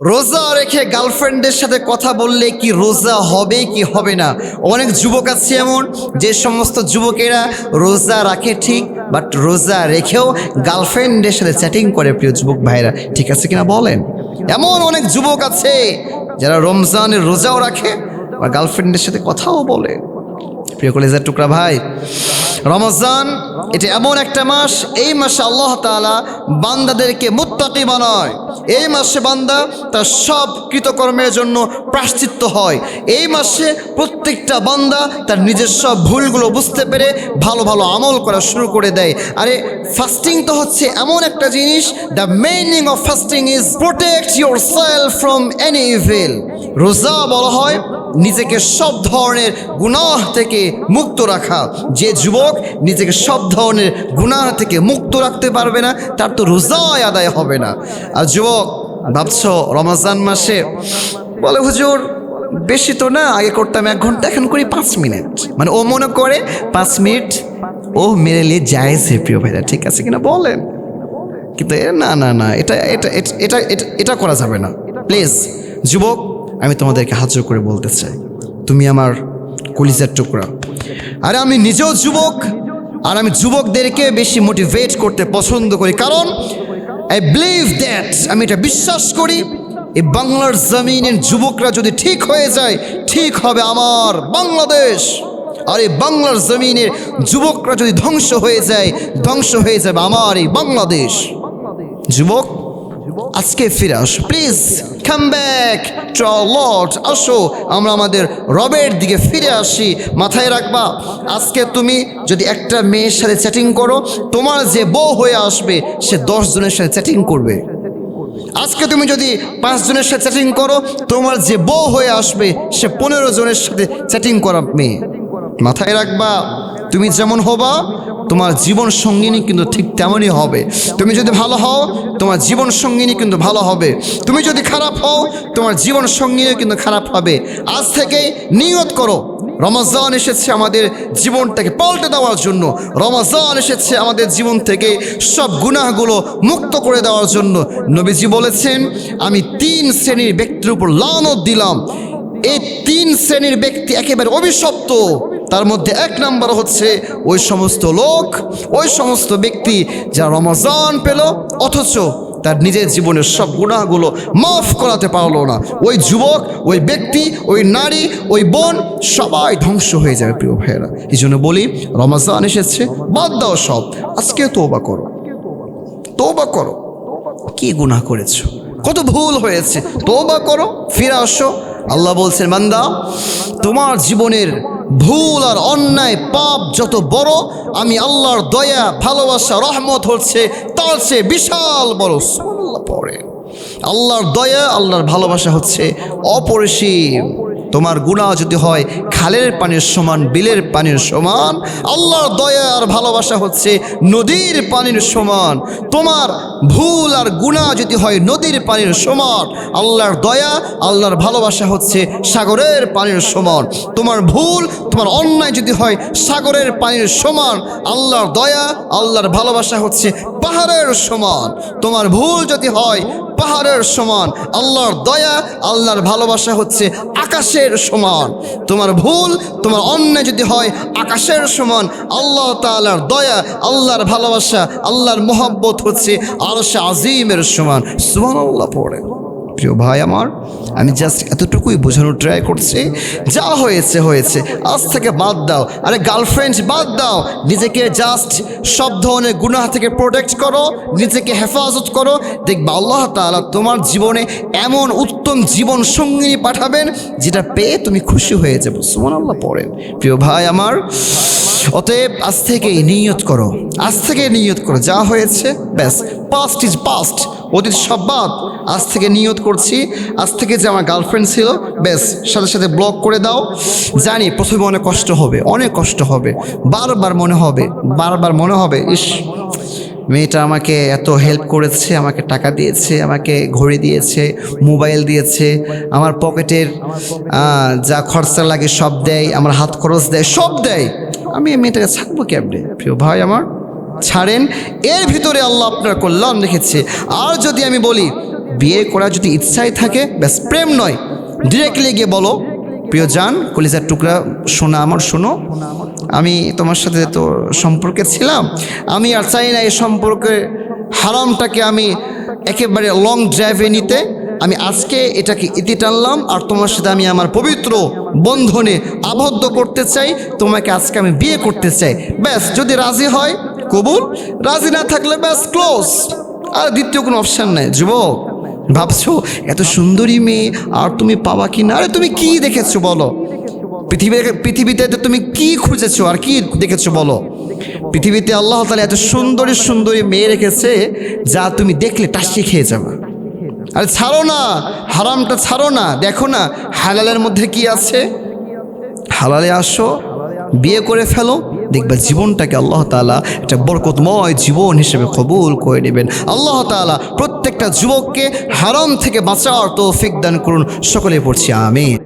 রোজা রেখে গার্লফ্রেন্ডের সাথে কথা বললে কি রোজা হবে কি হবে না? অনেক যুবক আছে এমন, যে সমস্ত যুবকেরা রোজা রাখে ঠিক, বাট রোজা রেখেও গার্লফ্রেন্ডের সাথে চ্যাটিং করে। প্রিয় যুবক ভাইরা, ঠিক আছে কিনা বলেন? এমন অনেক যুবক আছে যারা রমজানের রোজাও রাখে আর গার্লফ্রেন্ডের সাথে কথাও বলে। প্রিয় কলেজের টুকরা ভাই, রমজান এটা এমন একটা মাস, এই মাসে আল্লাহ তাআলা বান্দাদেরকে মুত্তাকি বানায়। এই মাসে বান্দা তার সব কৃতকর্মের জন্য প্রায়শ্চিত্ত হয়। এই মাসে প্রত্যেকটা বান্দা তার নিজের সব ভুলগুলো বুঝতে পেরে ভালো ভালো আমল করা শুরু করে দেয়। আরে ফাস্টিং তো হচ্ছে এমন একটা জিনিস, the meaning of fasting is protect your self from any evil. রোজা বলা হয় নিজেকে সব ধরনের গুনাহ থেকে মুক্ত রাখা। যে যুবক নিজেকে সব ধরনের গুনাহ থেকে মুক্ত রাখতে পারবে না, তার তো রোজাই আদায় হবে না। আর যুবক ভাবছো রমজান মাসে বলে হুজুর বেশি তো না, আগে করতাম 1 ঘন্টা, এখন করি 5 মিনিট। মানে ও মনে করে 5 মিনিট ও মেরে নিয়ে জায়েজ। প্রিয় ভাইরা, ঠিক আছে কিনা বলেন? কিন্তু না না না, এটা এটা এটা এটা করা যাবে না। প্লিজ যুবক, আমি তোমাদেরকে হাত জোড় করে বলতে চাই, তুমি আমার কলিজার টুকরা। আর আমি নিজেও যুবক, আর আমি যুবকদেরকে বেশি মোটিভেট করতে পছন্দ করি, কারণ আই বিলিভ দ্যাট, আমি এটা বিশ্বাস করি, এই বাংলার জমিনের যুবকরা যদি ঠিক হয়ে যায়, ঠিক হবে আমার বাংলাদেশ। আর এই বাংলার জমিনের যুবকরা যদি ধ্বংস হয়ে যায়, ধ্বংস হয়ে যাবে আমার এই বাংলাদেশ। যুবক, আজকে ফিরে আসো, please come back to our lord. আসো আমরা আমাদের রবের দিকে ফিরে আসি। মাথায় রাখবা, আজকে তুমি যদি একটা মেয়ের সাথে চ্যাটিং করো, তোমার যে বউ হয়ে আসবে সে 10 জনের সাথে চ্যাটিং করবে। আজকে তুমি যদি 5 জনের সাথে চ্যাটিং করো, তোমার যে বউ হয়ে আসবে সে 15 জনের সাথে চ্যাটিং করা মেয়ে। মাথায় রাখবা, তুমি যেমন হবা তোমার জীবন সঙ্গিনী কিন্তু ঠিক তেমনই হবে। তুমি যদি ভালো হও, তোমার জীবন সঙ্গিনী কিন্তু ভালো হবে। তুমি যদি খারাপ হও, তোমার জীবন সঙ্গিনী কিন্তু খারাপ হবে। আজ থেকেই নিয়ত করো, রমজান এসেছে আমাদের জীবনটাকে পাল্টে দেওয়ার জন্য। রমজান এসেছে আমাদের জীবন থেকে সব গুনাহগুলো মুক্ত করে দেওয়ার জন্য। নবীজি বলেছেন, আমি 3 শ্রেণীর ব্যক্তির উপর লানত দিলাম। এই 3 শ্রেণীর ব্যক্তি একেবারে অভিশপ্ত। তার মধ্যে 1 নম্বর হচ্ছে ওই সমস্ত লোক, ওই সমস্ত ব্যক্তি যারা রমজান পেল অথচ তার নিজের জীবনের সব গুনাহগুলো মাফ করাতে পারলো না। ওই যুবক, ওই ব্যক্তি, ওই নারী, ওই বোন সবাই ধ্বংস হয়ে যাবে। প্রিয় ভাইয়েরা, এই জন্য বলি, রমজান এসেছে, বাদ দাও সব, আজকে তওবা করো, তওবা করো। কি গুনাহ করেছো, কত ভুল হয়েছে, তওবা করো, ফিরে আসো। আল্লাহ বলছেন, বান্দা তোমার জীবনের ভুল আর অন্যায় পাপ যত বড়, আমি আল্লাহর দয়া, ভালোবাসা, রহমত হচ্ছে তার চেয়ে বিশাল বড়। সুবহানাল্লাহ পড়ে। আল্লাহর দয়া, আল্লাহর ভালোবাসা হচ্ছে অপরিসীম। তোমার গুনাহ যদি হয় খালের পানির সমান, বিলের পানির সমান, আল্লাহর দয়া আর ভালোবাসা হচ্ছে নদীর পানির সমান। তোমার ভুল আর গুনাহ যদি হয় নদীর পানির সমান, আল্লাহর দয়া, আল্লাহর ভালোবাসা হচ্ছে সাগরের পানির সমান। তোমার ভুল, তোমার অন্যায় যদি হয় সাগরের পানির সমান, আল্লাহর দয়া, আল্লাহর ভালোবাসা হচ্ছে পাহাড়ের সমান। তোমার ভুল যদি হয় পাহাড়ের সমান, আল্লাহর দয়া, আল্লাহর ভালোবাসা হচ্ছে আকাশের সমান। তোমার ভুল, তোমার অন্যায় যদি হয় আকাশের সমান, আল্লাহ তাআলার দয়া, আল্লাহর ভালোবাসা, আল্লাহর মোহাব্বত হচ্ছে আরশে আজিমের সমান। সুবহানাল্লাহ পড়ে। প্রিয় ভাই আমার, আমি জাস্ট এতটুকুই বোঝানোর ট্রাই করছি, যা হয়েছে হয়েছে, আজ থেকে বাদ দাও। আরে গার্লফ্রেন্ড বাদ দাও, নিজেকে জাস্ট সব ধরনের গুনাহ থেকে প্রোটেক্ট করো, নিজেকে হেফাজত করো। দেখবা আল্লাহ তাআলা তোমার জীবনে এমন উত্তম জীবন সঙ্গিনী পাঠাবেন যেটা পেয়ে তুমি খুশি হয়ে যাবে। সুবহানাল্লাহ পড়েন। প্রিয় ভাই আমার, অতএব আজ থেকেই নিয়ত করো, আজ থেকে নিয়ত করো, যা হয়েছে ব্যাস, পাস্ট ইজ পাস্ট, অতীত সব বাদ। আজ থেকে নিয়ত করছি, আজ থেকে যে আমার গার্লফ্রেন্ড ছিল ব্যাস সাথে সাথে ব্লক করে দাও। জানি প্রথমে অনেক কষ্ট হবে, অনেক কষ্ট হবে, বারবার মনে হবে, বারবার মনে হবে, ইস মেয়েটা আমাকে এত হেল্প করেছে, আমাকে টাকা দিয়েছে, আমাকে ঘড়ি দিয়েছে, মোবাইল দিয়েছে, আমার পকেটের যা খরচা লাগে সব দেয়, আমার হাত খরচ দেয়, সব দেয়, আমি এই মেয়েটাকে ছাড়বো কেমনে? প্রিয় ভাই আমার, ছাড়েন, এর ভিতরে আল্লাহ আপনার কল্যাণ রেখেছে। আর যদি আমি বলি বিয়ে করার যদি ইচ্ছাই থাকে, ব্যাস প্রেম নয়, ডিরেক্টলি গিয়ে বলো, প্রিয় জান, কলিজার টুকরা, শোনা আমার, শোনো, আমি তোমার সাথে তো সম্পর্কে ছিলাম, আমি আর চাই না এই সম্পর্কের হারামটাকে আমি একেবারে লং ড্রাইভে নিতে, আমি আজকে এটাকে ইতি টানলাম আর তোমার সাথে আমি আমার পবিত্র বন্ধনে আবদ্ধ করতে চাই, তোমাকে আজকে আমি বিয়ে করতে চাই। ব্যাস, যদি রাজি হয় কবুল, রাজি না থাকলে ব্যাস ক্লোজ, আর দ্বিতীয় কোনো অপশান নাই। যুবক, ভাবছো এত সুন্দরী মেয়ে আর তুমি পাবা কি না? আরে তুমি কি দেখেছো বলো? পৃথিবীতে তুমি কি খুঁজেছো আর কি দেখেছো বলো? পৃথিবীতে আল্লাহ তাআলা এত সুন্দরী সুন্দরী মেয়ে রেখেছে যা তুমি দেখলে টাসি খেয়ে যাবে। আরে ছাড়ো না, হারামটা ছাড়ো না, দেখো না হালালের মধ্যে কি আছে। হালালে আসো, বিয়ে করে ফেলো, দেখবে জীবনটাকে আল্লাহ তাআলা একটা বরকতময় জীবন হিসেবে কবুল করে নেবেন। আল্লাহ তাআলা প্রত্যেকটা যুবককে হারাম থেকে বাঁচার তৌফিক দান করুন। সকলে পড়ছি আমিন।